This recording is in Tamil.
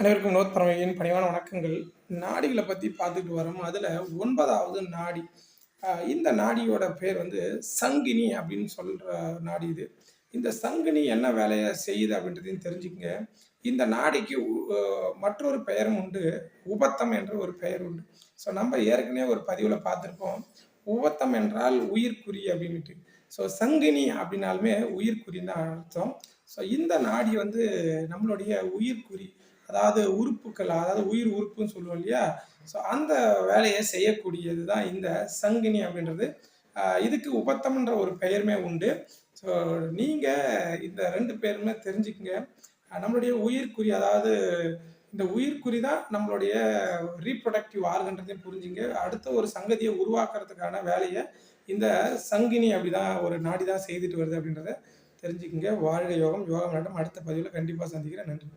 அனைவருக்கும் வினோத் பரமையின் பணிவான வணக்கங்கள். நாடிகளை பத்தி பார்த்துட்டு வரோம். அதுல 9வது நாடி. இந்த நாடியோட பேர் வந்து சங்கினி அப்படின்னு சொல்ற நாடி இது. இந்த சங்கினி என்ன வேலைய செய்யுது அப்படின்றதையும் தெரிஞ்சுக்கங்க. இந்த நாடிக்கு மற்றொரு பெயரும் உண்டு. உபத்தம் என்ற ஒரு பெயர் உண்டு. ஸோ நம்ம ஏற்கனவே ஒரு பதிவுல பார்த்திருப்போம். உபத்தம் என்றால் உயிர்க்குறி அப்படின்னுட்டு. ஸோ சங்கினி அப்படின்னாலுமே உயிர்க்குறின்னு தான் அர்த்தம். ஸோ இந்த நாடி வந்து நம்மளுடைய உயிர்க்குறி. அதாவது உறுப்புக்கள், அதாவது உயிர் உறுப்புன்னு சொல்லுவோம் இல்லையா? ஸோ அந்த வேலைய செய்யக்கூடியது தான் இந்த சங்கினி அப்படின்றது. இதுக்கு உபத்தம்ன்ற ஒரு பெயருமே உண்டு. ஸோ நீங்க இந்த 2 பேருமே தெரிஞ்சுக்கங்க. நம்மளுடைய உயிர்க்குறி, அதாவது இந்த உயிர்க்குறி தான் நம்மளுடைய ரீப்ரொடக்டிவ் ஆர்கன்றதையும் புரிஞ்சுங்க. அடுத்த ஒரு சங்கதிய உருவாக்குறதுக்கான வேலைய இந்த சங்கினி அப்படிதான் ஒரு நாடி தான் செய்துட்டு வருது அப்படின்றத தெரிஞ்சுக்கங்க. வாழ்க யோகம், யோகம் நலம். அடுத்த பதிவுல கண்டிப்பா சந்திக்கிறேன். நன்றி.